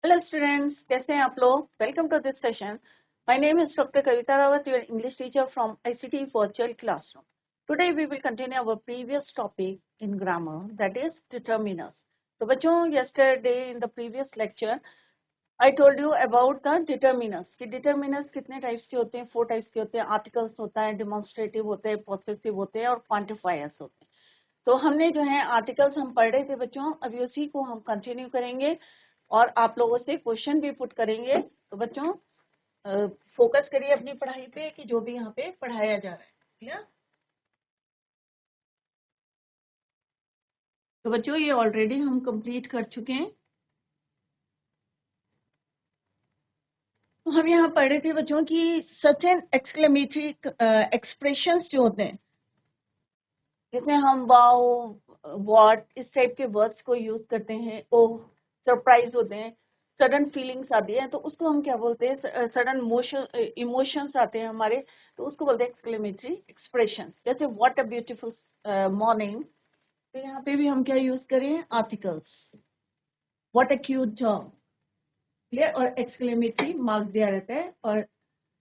Hello students, कैसे हैं आप लोग? Welcome to this session. My name is Dr. Kavita Rawat, your English teacher from ICT Virtual Classroom. Today we will continue our previous topic in grammar, that is determiners. तो बच्चों, yesterday in the previous lecture I told you about the determiners. कि determiners कितने types के होते हैं? 4 types के होते हैं. आर्टिकल्स होता है, demonstrative होते हैं, possessive होते हैं और quantifiers होते हैं. तो हमने जो है आर्टिकल्स हम पढ़ रहे थे बच्चों, अभी उसी को हम कंटिन्यू करेंगे और आप लोगों से क्वेश्चन भी पुट करेंगे. तो बच्चों फोकस करिए अपनी पढ़ाई पे कि जो भी यहाँ पे पढ़ाया जा रहा है. क्लियर? तो बच्चों ये ऑलरेडी हम कंप्लीट कर चुके हैं. तो हम यहाँ पढ़ रहे थे बच्चों की सर्टेन एक्सक्लेमेटरी एक्सप्रेशंस जो होते हैं, जिसमें हम वाओ, व्हाट, इस टाइप के वर्ड्स को यूज करते हैं. ओह, सरप्राइज होते हैं, सडन फीलिंग्स आती है, तो उसको हम क्या बोलते हैं? सडन इमोशंस आते हैं हमारे, तो उसको बोलते हैं एक्सक्लेमेटरी एक्सप्रेशंस. जैसे व्हाट अ ब्यूटीफुल मॉर्निंग, तो यहाँ पे भी हम क्या यूज करें? Articles. What a cute dog. Clear? और एक्सक्लेमेटरी मार्क दिया रहता है और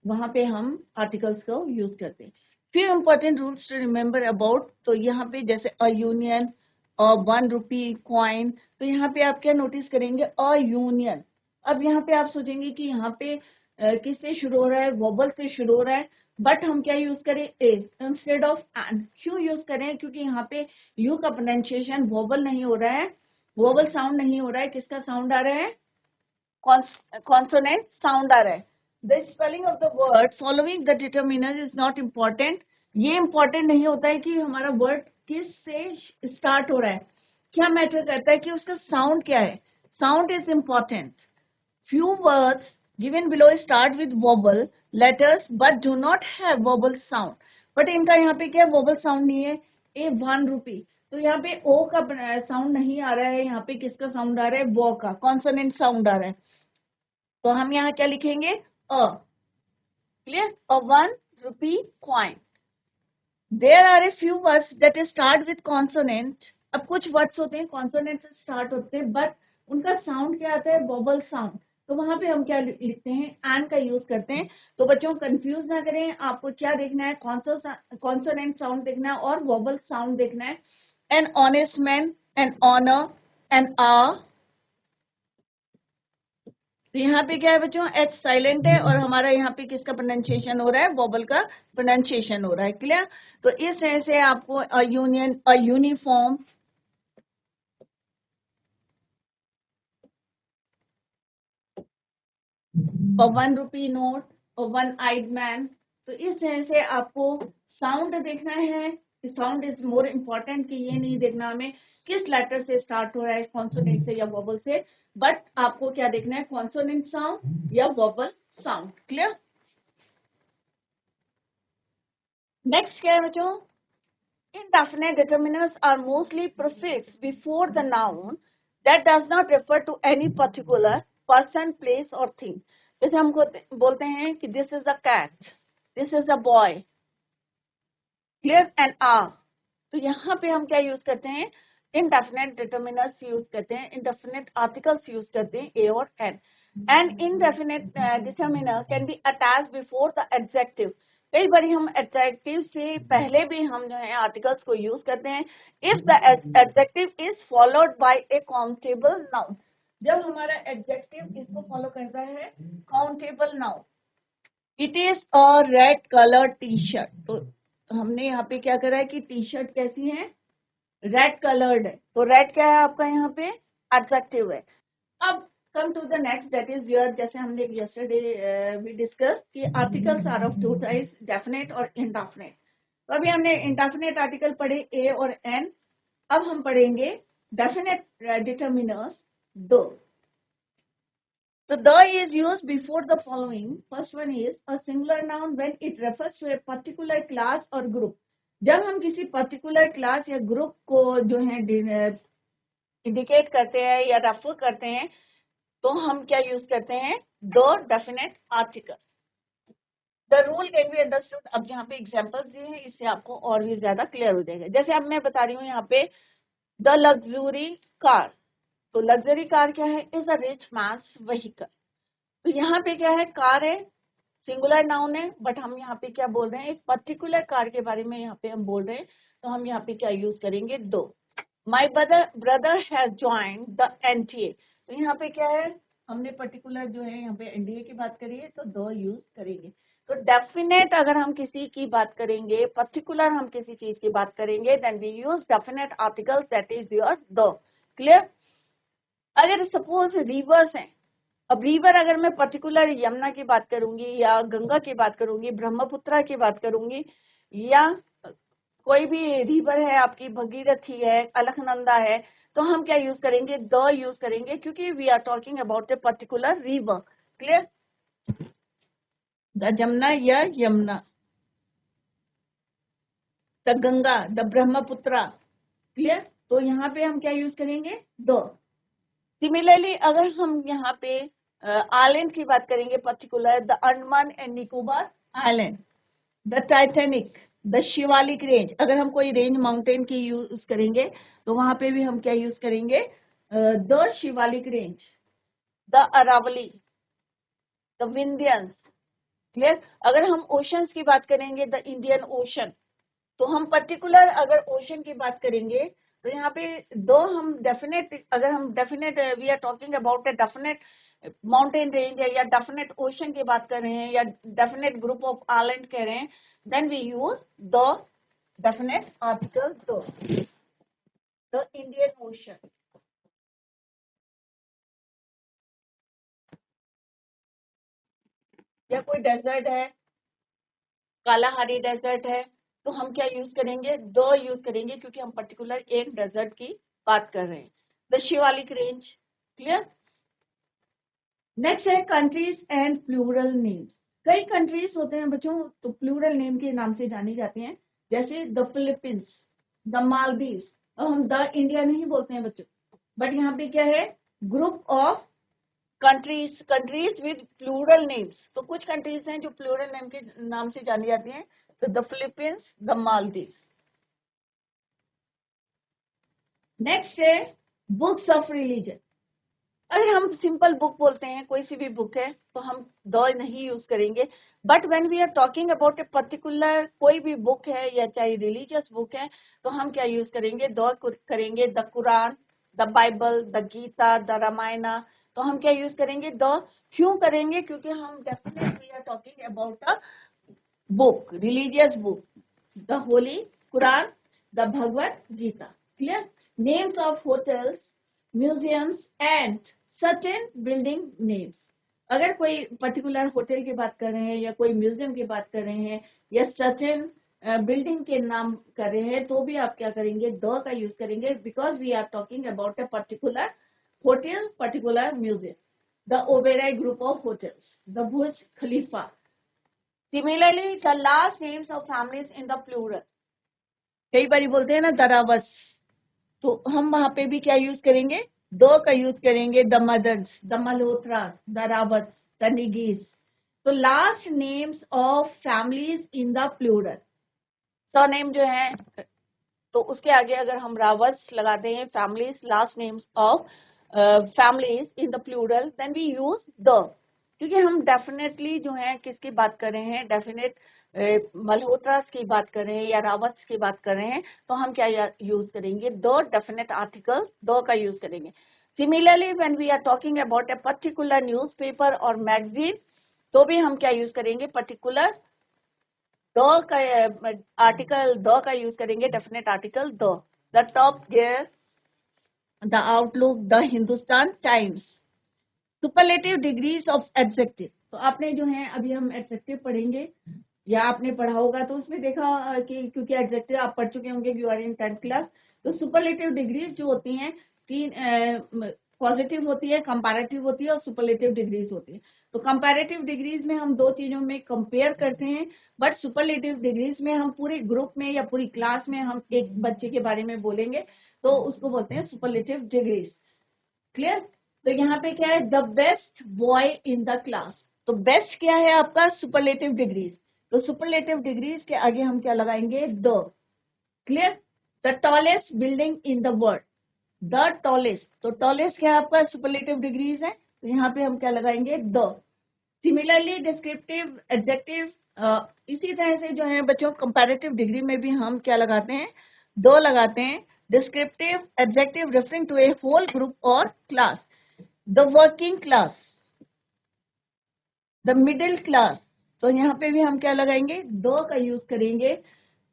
वहां पे हम आर्टिकल्स को यूज करते हैं. few important rules to remember about. तो यहाँ पे जैसे अ यूनियन और 1 रुपी कॉइन, तो यहाँ पे आप क्या नोटिस करेंगे? A union. अब यहाँ पे आप सोचेंगे कि यहाँ पे किससे शुरू हो रहा है? वोबल से शुरू हो रहा है, बट हम क्या यूज करें? ए इंस्टेड ऑफ एन. क्यों यूज करें? क्योंकि यहाँ पे यू का प्रोनाउंसिएशन वोबल नहीं हो रहा है, वोबल साउंड नहीं हो रहा है. किसका साउंड आ रहा है? कॉन्सोनेंट साउंड आ रहा है. The spelling of the word following the determiner is not important. ये important नहीं होता है कि हमारा word किस से start हो रहा है. क्या मैटर करता है कि उसका sound क्या है? Sound is important. Few words given below start with vowel letters but do not have vowel sound. But इनका यहाँ पे क्या vowel sound नहीं है? ए 1 रुपी, तो यहाँ पे ओ का साउंड नहीं आ रहा है. यहाँ पे किसका साउंड आ रहा है? वो का कॉन्सोनेंट साउंड आ रहा है. तो हम यहाँ क्या लिखेंगे? A. Clear? A 1 rupee coin. There are a few words that start with consonant. अब कुछ वर्ड्स होते हैं कॉन्सोनेंट से स्टार्ट होते हैं, बट उनका साउंड क्या आता है? Wobble sound. तो वहां पे हम क्या लिखते हैं? एन का यूज करते हैं. तो बच्चों कंफ्यूज ना करें, आपको क्या देखना है? कॉन्सोनेंट साउंड देखना है और वोबल साउंड देखना है. An honest man, an honour, an आ. तो यहाँ पे क्या है बच्चों? एच साइलेंट है और हमारा यहाँ पे किसका प्रोनाउंसिएशन हो रहा है? वोबल का प्रोनाउंसिएशन हो रहा है. क्लियर? तो इस तरह से आपको a union, a uniform, a 1 rupee note, a 1 eyed man. तो इस तरह से आपको साउंड देखना है. साउंड इज मोर इम्पोर्टेंट कि ये नहीं देखना हमें किस लेटर से स्टार्ट हो रहा है, कॉन्सोनेंट से या वोबल से, बट आपको क्या देखना है? कॉन्सोनेंट साउंड या वोबल साउंड. क्लियर? नेक्स्ट क्या है बच्चों? Indefinite determiners are mostly prefixed before the noun that does not refer to any particular person, place or thing. जैसे हम बोलते हैं कि this is a cat, this is a boy, clear, and are. तो यहाँ पे हम क्या यूज करते हैं? indefinite determiners यूज करते हैं, indefinite articles यूज करते हैं, a और n. And indefinite determiner can be attached before the adjective. कई बार हम एडजेक्टिव से पहले भी हम जो है आर्टिकल्स को यूज करते हैं. If the adjective is followed by A countable noun. जब हमारा एडजेक्टिव इसको फॉलो करता है countable noun. It is a red colour T shirt. तो हमने यहाँ पे क्या करा है कि टी शर्ट कैसी है? रेड कलर्ड है. तो रेड क्या है आपका? यहाँ पे एडजेक्टिव है. अब come to the next, that is your, जैसे हमने yesterday we discussed कि articles are of two types, definite और indefinite. तो अभी हमने indefinite article पढ़े a और n. अब हम पढ़ेंगे definite determiners, the. So the is used before the following. First one is a singular noun when it refers to a particular class or group. जब हम किसी particular class या group को जो है इंडिकेट करते हैं या रेफर करते हैं, तो हम क्या यूज करते हैं? दो definite article. The rule can be understood. अब यहाँ पे एग्जांपल्स दिए हैं, इससे आपको और भी ज्यादा क्लियर हो जाएगा. जैसे अब मैं बता रही हूँ यहाँ पे द लग्जरी कार. तो लग्जरी कार क्या है? Is a rich mains vehicle. तो यहाँ पे क्या है? कार है, सिंगुलर नाउन है, बट हम यहाँ पे क्या बोल रहे हैं? एक पर्टिकुलर कार के बारे में यहाँ पे हम बोल रहे हैं, तो हम यहाँ पे क्या यूज करेंगे? दो। My brother has joined the NDA. तो यहाँ पे क्या है? हमने पर्टिकुलर जो है यहाँ पे एनडीए की बात करी है, तो दो यूज करेंगे। तो डेफिनेट अगर हम किसी की बात करेंगे, पर्टिकुलर हम किसी चीज की बात करेंगे, then we use definite article, that is your दो। क्लियर? अगर सपोज रिवर्स है, अब रिवर अगर मैं पर्टिकुलर यमुना की बात करूंगी या गंगा की बात करूंगी, ब्रह्मपुत्रा की बात करूंगी, या कोई भी रिवर है आपकी, भगीरथी है, अलकनंदा है, तो हम क्या यूज करेंगे? द यूज करेंगे, क्योंकि we are talking about a particular river. Clear? The Jamuna या Yamuna, the Ganga, the Brahmaputra. Clear? तो यहाँ पे हम क्या यूज करेंगे? द। सिमिलरली अगर हम यहाँ पे आइलैंड की बात करेंगे, particular the Andaman and Nicobar island, the Titanic, the Shivalik range. अगर हम कोई रेंज माउंटेन की यूज करेंगे, तो वहां पे भी हम क्या यूज करेंगे? The Shivalik range, the Aravali, the Vindhyas. Clear? अगर हम ओशंस की बात करेंगे, द इंडियन ओशन। तो हम पर्टिकुलर अगर ओशन की बात करेंगे, तो यहाँ पे दो हम डेफिनेट, अगर हम definite we are talking about a definite mountain range है या डेफिनेट ओशन की बात कर रहे हैं या डेफिनेट ग्रुप ऑफ आइलैंड कह रहे हैं, then we use the definite article the Indian Ocean. या कोई डेजर्ट है, कालाहारी डेजर्ट है, तो हम क्या यूज करेंगे? द यूज करेंगे, क्योंकि हम पर्टिकुलर एक डेजर्ट की बात कर रहे हैं, the Shivalik range. Clear? Next है कंट्रीज एंड प्लूरल नेम्स। कई कंट्रीज होते हैं बच्चों, तो प्लूरल नेम के नाम से जानी जाती हैं, जैसे द फिलीपींस, द मालदीव। अब हम द इंडिया नहीं बोलते हैं बच्चों, बट यहाँ पे क्या है? Group of countries with plural names. तो कुछ कंट्रीज हैं जो प्लूरल नेम के नाम से जानी जाती हैं, तो the Philippines, the Maldives. Next है बुक्स ऑफ रिलीजन। अगर हम सिंपल बुक बोलते हैं, कोई सी भी बुक है, तो हम द नहीं यूज करेंगे, but when we are talking about a particular कोई भी बुक है या चाहे रिलीजियस बुक है, तो हम क्या यूज करेंगे? द करेंगे। The Quran, the Bible, the Gita, the Ramayana, तो हम क्या यूज करेंगे? द। क्यों करेंगे? क्योंकि हम definitely we are talking about a book, religious book, the holy Quran, the Bhagavad Gita. Clear? Names of hotels, museums and certain building names. अगर कोई पर्टिकुलर होटल की बात कर रहे हैं या कोई म्यूजियम की बात कर रहे हैं या सर्टेन बिल्डिंग के नाम कर रहे हैं, तो भी आप क्या करेंगे? द का यूज करेंगे, because we are talking about a particular hotel, particular museum, the Oberoi group of hotels, the Burj Khalifa. Similarly the last names of families in the plural, कई बार बोलते हैं ना दरावस, तो हम वहां पे भी क्या यूज करेंगे? दो का यूज करेंगे। The Mathurs, the Malhotras, the Rawat, the Negis. तो last names of families in the plural, surname जो है, तो उसके आगे अगर हम रावत लगाते हैं, families, last names of families in the plural, then we use the, क्योंकि हम डेफिनेटली जो है किसकी बात कर रहे हैं? डेफिनेट मल्होत्रास की बात कर रहे हैं या रावत की बात कर रहे हैं, तो हम क्या यूज करेंगे? द डेफिनेट आर्टिकल द का यूज करेंगे। Similarly when we are talking about a particular newspaper और मैगजीन, तो भी हम क्या यूज करेंगे? पर्टिकुलर द का आर्टिकल द का यूज करेंगे, definite article the Top Gear, the Outlook, the Hindustan Times. Superlative degrees of adjective. तो आपने जो है अभी हम एडजेक्टिव पढ़ेंगे या आपने पढ़ा होगा, तो उसमें देखा कि क्योंकि एडजेक्टिव आप पढ़ चुके होंगे, you are in 10th class. तो सुपरलेटिव डिग्रीज जो होती हैं, तीन पॉजिटिव होती है, कंपैरेटिव होती है और सुपरलेटिव डिग्रीज होती है। तो कंपैरेटिव डिग्रीज में हम दो चीजों में कंपेयर करते हैं, बट सुपरलेटिव डिग्रीज में हम पूरे ग्रुप में या पूरी क्लास में हम एक बच्चे के बारे में बोलेंगे, तो उसको बोलते हैं सुपरलेटिव डिग्रीज। क्लियर? तो यहाँ पे क्या है? The best boy in the class. तो बेस्ट क्या है आपका? Superlative degrees. तो सुपरलेटिव डिग्रीज के आगे हम क्या लगाएंगे? The. Clear? The tallest building in the world, the tallest, तो टॉलेस्ट क्या है आपका, सुपरलेटिव डिग्रीज है, तो यहाँ पे हम क्या लगाएंगे, द। सिमिलरली डिस्क्रिप्टिव एडजेक्टिव, इसी तरह से जो है बच्चों कंपैरेटिव डिग्री में भी हम क्या लगाते हैं, दो लगाते हैं। Descriptive adjective referring to a whole group और class, the working class, the middle class, तो यहाँ पे भी हम क्या लगाएंगे, दो का यूज करेंगे।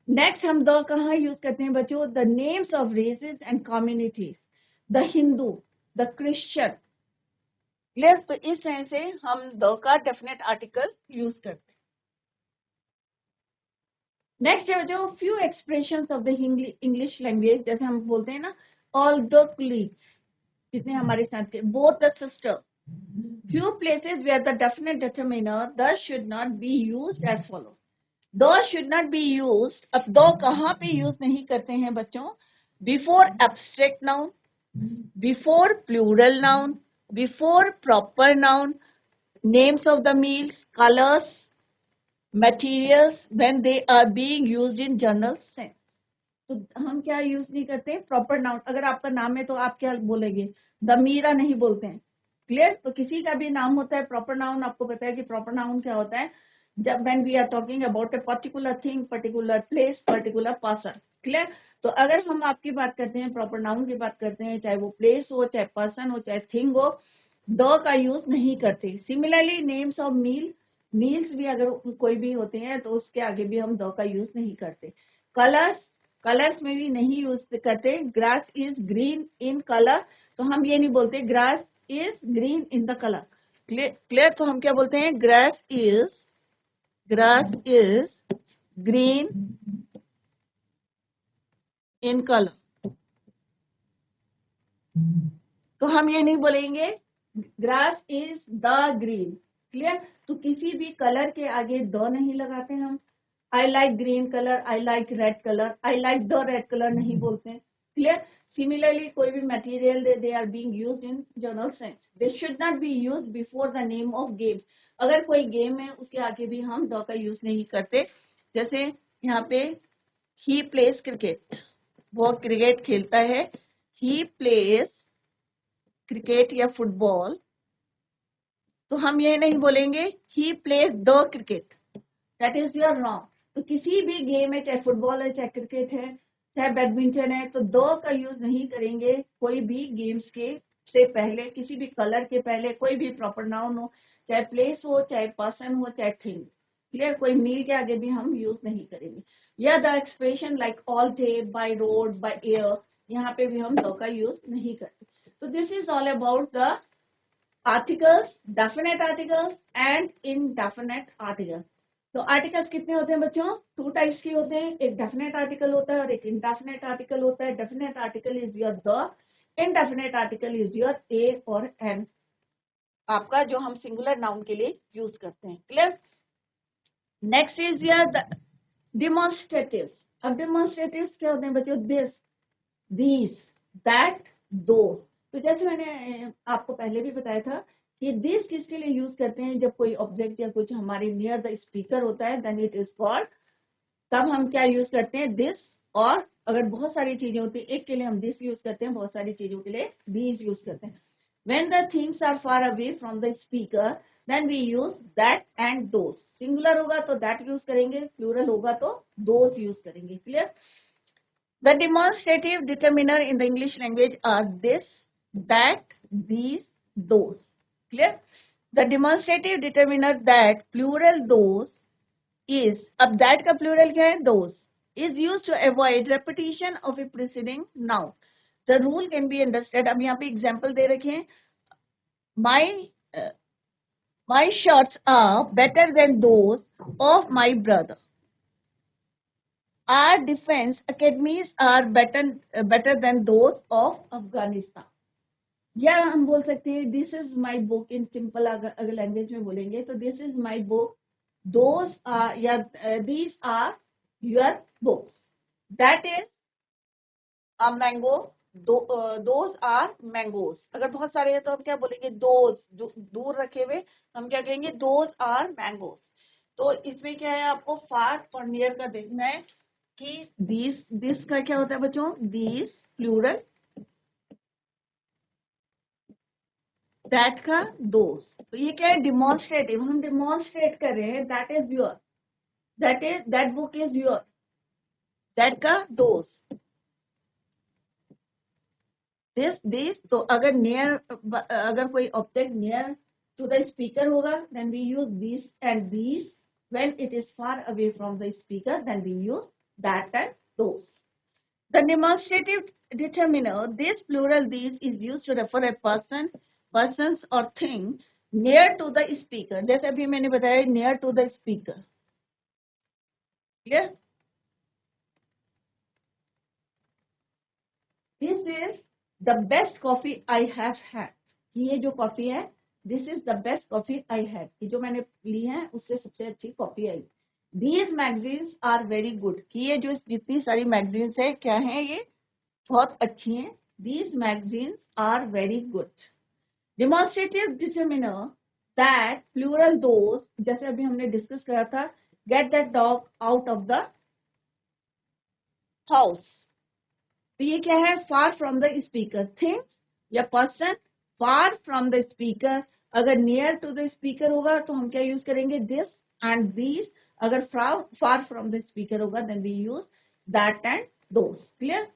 नेक्स्ट हम दो कहाँ यूज करते हैं बच्चों, the names of races and communities, the Hindu, the Christian. Clear, तो इस तरह से हम दो का डेफिनेट आर्टिकल यूज करते हैं। नेक्स्ट है बच्चों few expressions of the English language, जैसे हम बोलते हैं ना, ऑल द कलीग्स, कितने हमारे साथ के, both the sister. Few places where the definite determiner the should not be used as follows. The should not be used, अब दो कहाँ पे यूज नहीं करते हैं बच्चों, before abstract noun, before plural noun, before proper noun, names of the meals, colours, materials, when they are being used in general sense. तो हम क्या यूज नहीं करते, प्रॉपर नाउन। अगर आपका नाम है तो आप क्या बोलेंगे, द मीरा नहीं बोलते हैं। क्लियर, तो किसी का भी नाम होता है प्रॉपर नाउन, आपको पता है कि प्रॉपर नाउन क्या होता है, जब when we are talking about a particular thing, particular place, particular person. Clear, तो अगर हम आपकी बात करते हैं, प्रॉपर नाउन की बात करते हैं, चाहे वो प्लेस हो, चाहे पर्सन हो, चाहे थिंग हो, द का यूज नहीं करते। सिमिलरली नेम्स ऑफ मील्स भी अगर कोई भी होते हैं तो उसके आगे भी हम द का यूज नहीं करते। कलर्स में भी नहीं यूज करते, grass is green in colour, तो हम ये नहीं बोलते grass is green in the colour. Clear, तो हम क्या बोलते हैं, grass is green in colour, तो हम ये नहीं बोलेंगे grass is the green. Clear, तो किसी भी कलर के आगे द नहीं लगाते हम। I like green colour, I like red colour, I like the red colour नहीं बोलते हैं। क्लियर, सिमिलरली कोई भी material they are being used in general sense, they should not be used before the name of game. अगर कोई game है उसके आगे भी हम द का यूज नहीं करते। जैसे यहाँ पे ही प्लेस क्रिकेट, वो क्रिकेट खेलता है, ही प्लेस क्रिकेट या फुटबॉल, तो हम ये नहीं बोलेंगे he plays the cricket, that is your wrong. तो किसी भी गेम है, चाहे फुटबॉल है, चाहे क्रिकेट है, चाहे बैडमिंटन है, तो दो का यूज नहीं करेंगे कोई भी गेम्स के से पहले, किसी भी कलर के पहले, कोई भी प्रॉपर नाउन हो, चाहे प्लेस हो, चाहे पर्सन हो, चाहे थिंग। क्लियर, कोई मील के आगे भी हम यूज नहीं करेंगे। या the expression like all day, by road, by air, यहाँ पे भी हम दो का यूज नहीं करते। तो this is all about the articles, definite articles and indefinite articles. तो आर्टिकल्स कितने होते हैं बच्चों, टू टाइप्स के होते हैं, एक डेफिनेट आर्टिकल होता है और एक इनडेफिनेट आर्टिकल होता है। Definite article is your the, indefinite article is your a और एन, आपका जो हम सिंगुलर नाउन के लिए यूज करते हैं। Clear, next is your demonstratives. अब डिमॉन्स्ट्रेटिव्स क्या होते हैं बच्चों, दिस, दीज, दैट, दोस। तो जैसे मैंने आपको पहले भी बताया था कि दिस किसके लिए यूज करते हैं, जब कोई ऑब्जेक्ट या कुछ हमारे नियर द स्पीकर होता है, देन इट इज कॉल्ड, तब हम क्या यूज करते हैं, दिस। और अगर बहुत सारी चीजें होती है, एक के लिए हम दिस यूज करते हैं, बहुत सारी चीजों के लिए दीज यूज करते हैं। When the things are far away from the speaker, then we use that and those. Singular होगा तो that यूज करेंगे, प्लूरल होगा तो those यूज करेंगे। Clear, the demonstrative determiner in the English language are this, that, these, those. Clear? The demonstrative determiner that, plural those, is, अब that का plural क्या है, those, is used to avoid repetition of a preceding noun. The rule can be understood. अब यहाँ पे example दे रखे हैं, my shirts are better than those of my brother. Our defense academies are better than those of Afghanistan. या हम बोल सकते हैं this is my book, in simple अगर लैंग्वेज में बोलेंगे तो this is my book, those are, या these are your books, that is a mango, those are mangoes. अगर बहुत सारे हैं तो हम क्या बोलेंगे, दोज, दूर रखे हुए हम क्या कहेंगे, दोज आर मैंगोज। तो इसमें क्या है, आपको फार और नियर का देखना है कि दिस का क्या होता है बच्चों, दिस प्लूरल, दैट का दोस, तो ये क्या है, डिमॉन्स्ट्रेटिव, हम डिमॉन्स्ट्रेट कर रहे हैं, that is your, that book is your, that का दोस, दिस, तो अगर नियर, अगर कोई object near to the speaker होगा then we use this and this, when it is far away from the speaker then we use that and those. The demonstrative determiner, this plural these is used to refer a person, persons or thing near to the speaker. जैसे अभी मैंने बताया near to the speaker. Clear? This is the best coffee I have had. ये जो coffee है, this is the best coffee I had. ये जो मैंने ली है उससे सबसे अच्छी coffee I. These magazines are very good. कि ये जो जितनी सारी magazines है क्या है, ये बहुत अच्छी हैं. These magazines are very good. Demonstrative determiner, that plural those, जैसे अभी हमने डिस्कस करा था, get that dog out of the house. तो ये क्या है, far from the speaker, things या person far from the speaker. अगर near to the speaker होगा तो हम क्या यूज करेंगे, this and these. अगर far from the speaker होगा then we use that and those. Clear?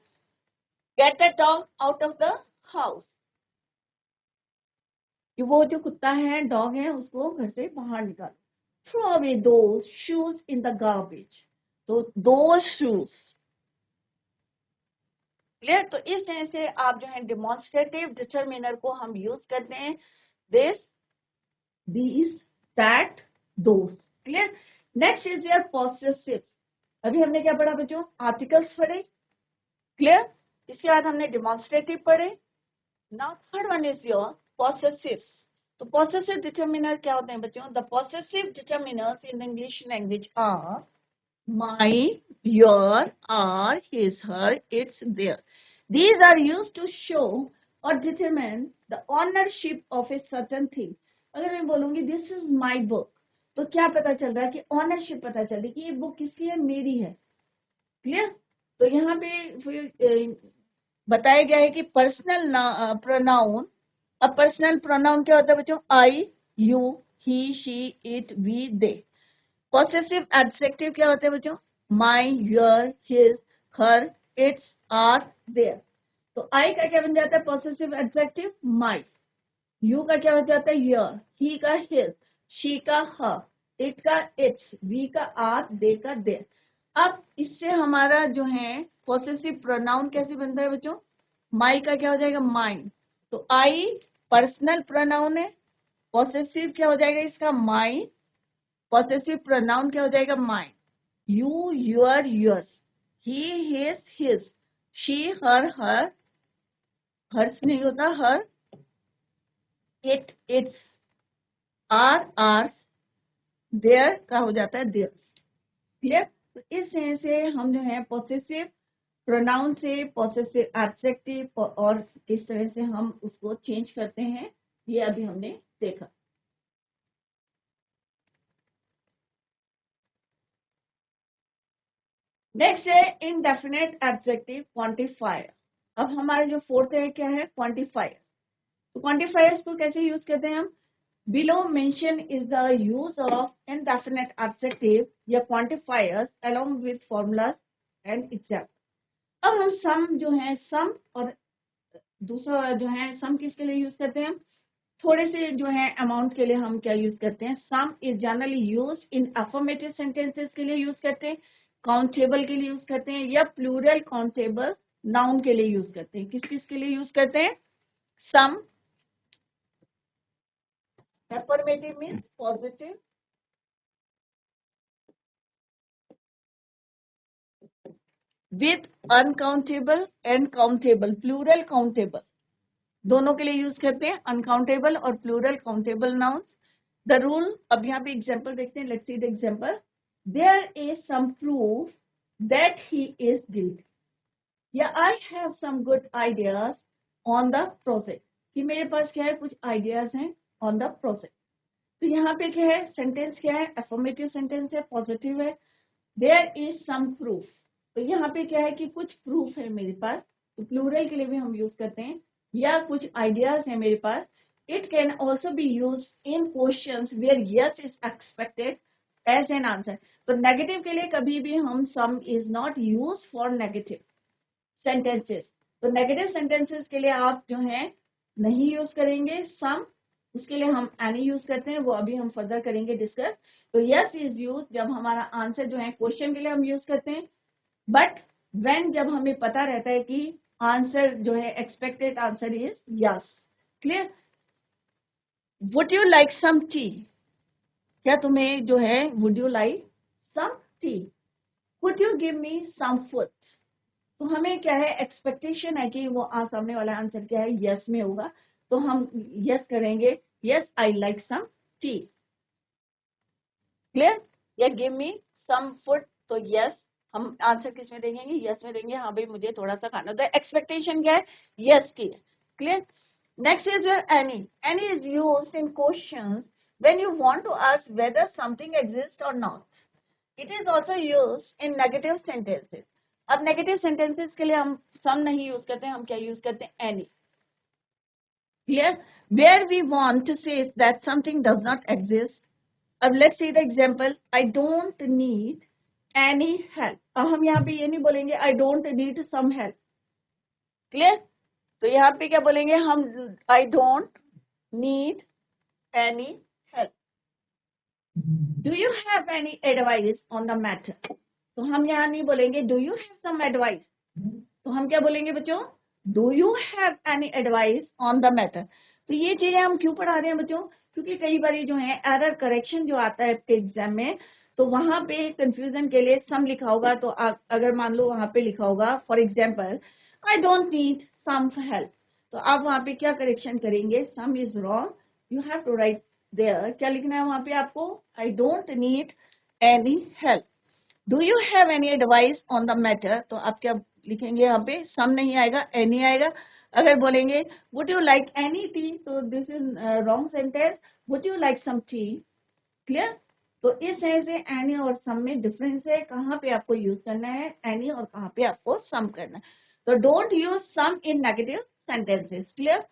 Get that dog out of the house. कि वो जो कुत्ता है, डॉग है, उसको घर से बाहर निकालो. Throw away those shoes in the garbage. तो दोस शूज. क्लियर? तो इस तरह से आप जो है डिमॉन्स्ट्रेटिव डिटरमिनर को हम यूज करते हैं, this, these, that, those. Clear? Next is your possessive. अभी हमने क्या पढ़ा बच्चों, आर्टिकल्स पढ़े. क्लियर? इसके बाद हमने डिमॉन्स्ट्रेटिव पढ़े. Now third one is your possessives. तो पॉसेसिव डिटरमिनर क्या होते हैं बच्चों? The possessive determiners in English language are my, your, our, his, her, its, their. These are used to show or determine the ownership of a certain thing. अगर मैं बोलूंगी this is my book, तो क्या पता चल रहा है कि ऑनरशिप पता चल रही कि ये बुक किसकी है, मेरी है. क्लियर? तो यहाँ पे बताया गया है कि पर्सनल प्रोनाउन. अब पर्सनल प्रोनाउन क्या होता है बच्चों? I, you, he, she, it, we, they. Possessive adjective क्या होते हैं बच्चों? My, your, his, her, its, our, their. तो आई का क्या बन जाता है पॉसेसिव एडजेक्टिव? माई. यू का क्या बन जाता है? योर. ही का हिज, शी का हर, इट का इट्स, वी का आर, दे का देयर. अब इससे हमारा जो है पॉसेसिव प्रोनाउन कैसे बनता है बच्चों? माई का क्या हो जाएगा? माइन. तो आई पर्सनल प्रोनाउन है, पॉसेसिव क्या हो जाएगा इसका? माई. पॉसेसिव प्रोनाउन क्या हो जाएगा? Mine. You, your, yours. He, his, his. She, her, her. Hers नहीं होता, her. It, its. Our, ours. Their का हो जाता है देयर. क्लियर? तो इस तरह से हम जो है पॉसेसिव प्रोनाउन से पॉसेसिव एडजेक्टिव और इस तरह से हम उसको चेंज करते हैं. ये अभी हमने देखा. नेक्स्ट है इनडेफिनेट एडजेक्टिव क्वांटिफायर. अब हमारे जो फोर्थ है क्या है? क्वांटिफायर. तो क्वांटिफायर्स को कैसे यूज करते हैं हम? Below mention is the use of indefinite adjective या quantifiers along with formulas and example. अब हम सम जो है, सम और दूसरा जो है सम किसके लिए यूज करते हैं हम? थोड़े से जो है अमाउंट के लिए हम क्या यूज करते हैं? सम is generally use in affirmative sentences के लिए यूज करते हैं, काउंटेबल के लिए यूज करते हैं, या प्लूरल काउंटेबल नाउन के लिए यूज करते हैं. किस किस के लिए यूज करते हैं? Some. Affirmative means positive. With uncountable and countable, plural countable दोनों के लिए यूज करते हैं, अनकाउंटेबल और plural countable nouns. The rule, अब यहाँ पे एग्जाम्पल देखते हैं. Let's see the example. There is some proof that he is guilty, या I have some good ideas on the project. कि मेरे पास क्या है, कुछ आइडियाज हैं ऑन द प्रोजेक्ट. तो यहाँ पे क्या है, सेंटेंस क्या है? अफर्मेटिव सेंटेंस है, पॉजिटिव है. देयर इज सम प्रूफ, तो यहाँ पे क्या है कि कुछ प्रूफ है मेरे पास. तो प्लूरल के लिए भी हम यूज करते हैं, या कुछ आइडियाज है मेरे पास, It can also be used in questions where yes is expected as an answer. तो नेगेटिव के लिए कभी भी हम some is not used for negative sentences. तो नेगेटिव सेंटेंसेस के लिए आप जो है नहीं यूज करेंगे some, उसके लिए हम any यूज करते हैं, वो अभी हम फर्दर करेंगे डिस्कस. तो yes is used जब हमारा आंसर जो है क्वेश्चन के लिए हम यूज करते हैं, बट when जब हमें पता रहता है कि आंसर जो है expected answer is yes. Clear? Would you like some tea? क्या तुम्हें जो है would you like some tea? Could you give me some food? तो हमें क्या है एक्सपेक्टेशन है कि वो सामने वाला आंसर क्या है यस में होगा, तो हम यस करेंगे, yes I like some tea. Clear? या गिव मी सम फूड, तो यस हम आंसर किस में देंगे, यस में देंगे. हाँ भाई मुझे थोड़ा सा खाना, तो एक्सपेक्टेशन क्या है यस की है. Clear? Next is your any. Any is used in questions when you want to ask whether something exists or not. It is also used in negative sentences. अब negative sentences के लिए हम some नहीं use करते हैं, हम क्या use करते हैं any. Clear? Where we want to say that something does not exist. अब let's see the example. I don't need any help. अब हम यहाँ पे ये नहीं बोलेंगे I don't need some help. Clear? तो यहाँ पे क्या बोलेंगे हम I don't need any help. Do you have any advice on the matter? तो हम यहाँ नहीं बोलेंगे do you have some advice, तो हम क्या बोलेंगे बच्चों, do you have any advice on the matter. तो ये चीजें हम क्यों पढ़ा रहे हैं बच्चों, क्योंकि कई बार जो है एरर करेक्शन जो आता है आपके एग्जाम में, तो वहां पे कंफ्यूजन के लिए सम लिखा होगा, तो अगर मान लो वहां पे लिखा होगा for example I don't need some help, तो आप वहां पे क्या करेक्शन करेंगे, some is wrong, you have to write there, क्या लिखना है वहां पे आपको, I don't need any help. Do you have any advice on the matter, तो आप क्या लिखेंगे यहाँ पे, सम नहीं आएगा एनी आएगा. अगर बोलेंगे would you like any tea, तो this is wrong sentence, would you like some tea. Clear? तो इस तरह से एनी और सम में डिफरेंस है, कहाँ पे आपको यूज करना है एनी और कहाँ पे आपको सम करना है. तो don't use some in negative sentences. Clear?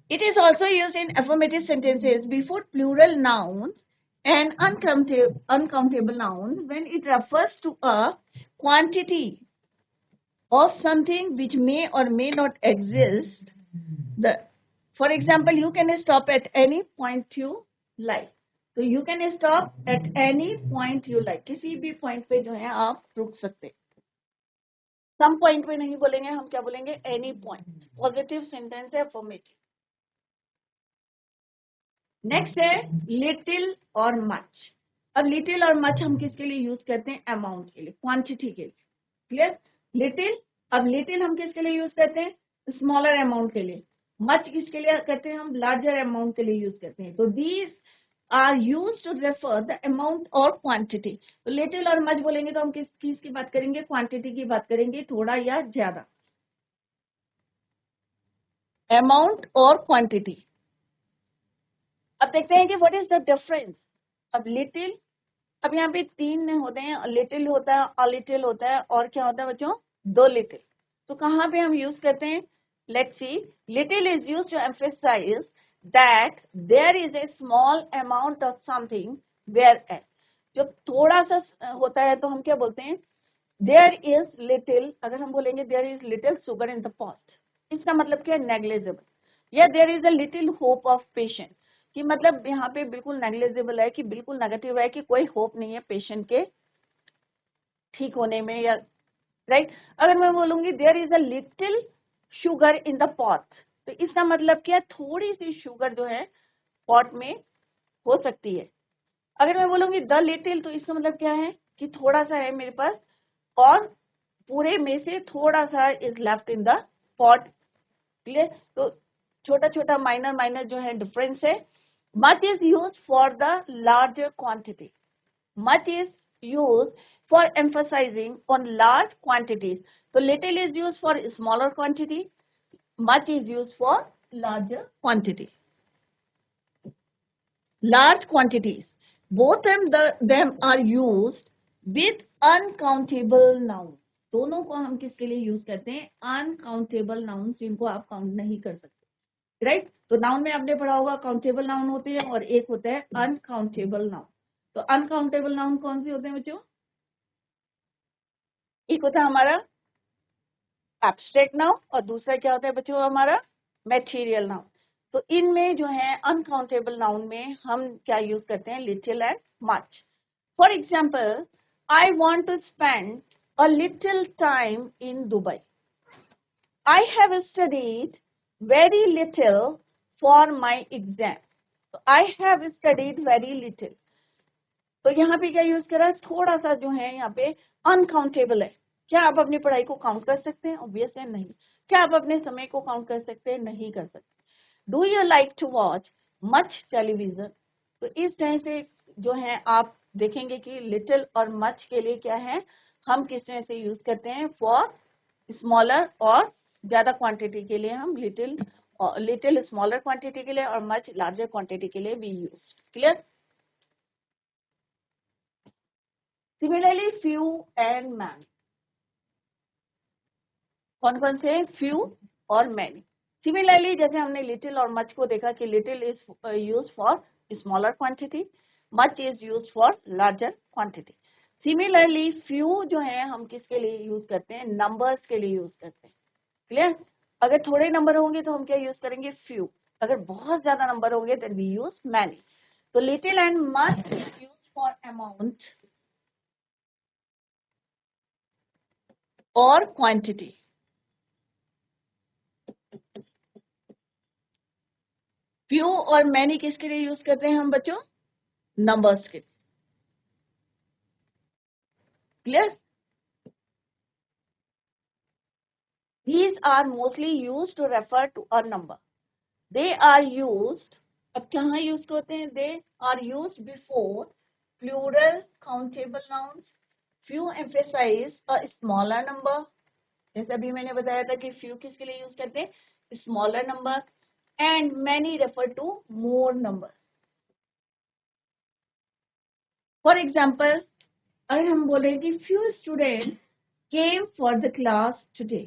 It is also used in affirmative sentences before plural nouns and uncountable nouns when it refers to a quantity of something which may or may not exist. For example, you can stop at any point you like. तो you can stop at any point you like. किसी भी point पे जो है आप रुक सकते. Some point पे नहीं बोलेंगे, हम क्या बोलेंगे any point. Positive sentence है affirmative. नेक्स्ट है लिटिल और मच. अब लिटिल और मच हम किसके लिए यूज करते हैं, अमाउंट के लिए, क्वांटिटी के लिए. क्लियर? लिटिल, अब लिटिल हम किसके लिए यूज करते हैं, स्मॉलर अमाउंट के लिए. मच किसके लिए करते हैं, हम लार्जर अमाउंट के लिए यूज करते हैं. तो these are use to refer the amount और क्वांटिटी. तो लिटिल और मच बोलेंगे तो हम किस चीज की बात करेंगे, क्वांटिटी की बात करेंगे, थोड़ा या ज्यादा, अमाउंट और क्वांटिटी. अब देखते हैं कि व्हाट इज द डिफरेंस. अब लिटिल, अब यहाँ पे तीन होते हैं, लिटिल होता है, अ लिटिल होता है, और क्या होता है बच्चों, दो लिटिल. तो कहाँ पे हम यूज करते हैं, let's see. Little is use to emphasise that there is a small amount of something where at. जो थोड़ा सा होता है तो हम क्या बोलते हैं, देयर इज लिटिल. अगर हम बोलेंगे there is little sugar in the pot, इसका मतलब क्या है, नेग्लिजिबल. या there is a little hope of patient, कि मतलब यहाँ पे बिल्कुल नेग्लिजिबल है, कि बिल्कुल नेगेटिव है, कि कोई होप नहीं है पेशेंट के ठीक होने में, या राइट. अगर मैं बोलूंगी there is a little sugar in the pot, तो इसका मतलब क्या, थोड़ी सी शुगर जो है पॉट में हो सकती है. अगर मैं बोलूंगी द लिटिल, तो इसका मतलब क्या है, कि थोड़ा सा है मेरे पास, और पूरे में से थोड़ा सा is left in the pot. Clear? तो छोटा छोटा माइनर माइनर जो है डिफरेंस है. Much is used for the larger quantity. Much is used for emphasizing on large quantities. So little is used for smaller quantity. Much is used for larger quantity. Large quantities. Both them are used with uncountable nouns. दोनों को हम किसके लिए use करते हैं? Uncountable noun, जिनको आप count नहीं कर सकते, राइट? तो नाउन में आपने पढ़ा होगा काउंटेबल नाउन होते हैं और एक होता है अनकाउंटेबल नाउन। तो अनकाउंटेबल नाउन कौन से होते हैं बच्चों? एक होता है हमारा एब्स्ट्रैक्ट नाउन और दूसरा क्या होता है बच्चों हमारा मैटेरियल नाउन। तो इनमें जो है अनकाउंटेबल नाउन में हम क्या यूज करते हैं? Little and much. For example, I want to spend a little time in Dubai. I have studied very little for my exam. तो I have studied very little. तो यहाँ पे क्या यूज करा? थोड़ा सा जो है यहाँ पे अनकाउंटेबल है। क्या आप अपनी पढ़ाई को काउंट कर सकते हैं? ऑब्वियस है नहीं। क्या आप अपने समय को काउंट कर सकते हैं? नहीं कर सकते। Do you like to watch much television? तो इस तरह से जो है आप देखेंगे कि लिटिल और मच के लिए क्या है, हम किस तरह से यूज करते हैं। फॉर स्मॉलर और ज्यादा क्वांटिटी के लिए हम लिटिल स्मॉलर क्वांटिटी के लिए और मच लार्जर क्वांटिटी के लिए भी use. Clear? Similarly few and many, कौन कौन से? फ्यू और मैनी। सिमिलरली जैसे हमने लिटिल और मच को देखा कि little is use for smaller quantity, much is use for larger quantity. Similarly few जो है हम किसके लिए यूज करते हैं? नंबर्स के लिए यूज करते हैं। क्लियर? अगर थोड़े नंबर होंगे तो हम क्या यूज करेंगे? फ्यू। अगर बहुत ज्यादा नंबर होंगे देन वी यूज मैनी। तो little and much is use for amount और क्वांटिटी। फ्यू और मैनी किसके लिए यूज करते हैं हम बच्चों? नंबर्स के। Clear? These are mostly used to refer to a number. They are used, अब कहाँ यूज होते हैं? They are used before plural countable nouns. Few emphasize a smaller number. जैसे अभी मैंने बताया था कि few किसके लिए यूज करते हैं? Smaller number. And many refer to more numbers. For example, अगर हम बोले कि few students came for the class today.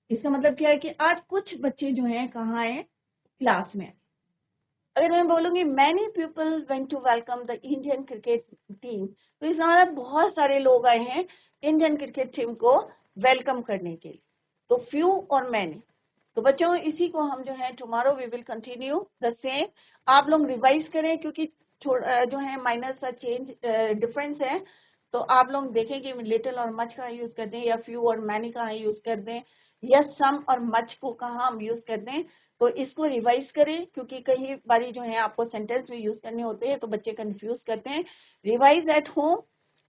इसका मतलब क्या है कि आज कुछ बच्चे जो हैं कहाँ हैं? क्लास में। अगर मैं बोलूंगी many people went to welcome the Indian cricket team, तो इसका मतलब बहुत सारे लोग आए हैं इंडियन क्रिकेट टीम को वेलकम करने के लिए। तो फ्यू और मैनी। तो बच्चों इसी को हम जो है tomorrow we will continue the same. आप लोग रिवाइज करें क्योंकि जो है माइनर सा चेंज डिफरेंस है। तो आप लोग देखें कि लिटिल और मच कहाँ यूज करते हैं, या फ्यू और मैनी कहाँ यूज करते हैं, या सम और मच को कहाँ हम यूज करते हैं। तो इसको रिवाइज करें क्योंकि कई बारी जो है आपको सेंटेंस में यूज करने होते हैं तो बच्चे कंफ्यूज करते हैं। रिवाइज एट होम,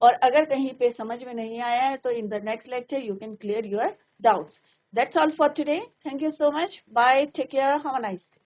और अगर कहीं पे समझ में नहीं आया है तो in the next lecture you can clear your doubts. That's all for today. Thank you so much. Bye. Take care. Have a nice day.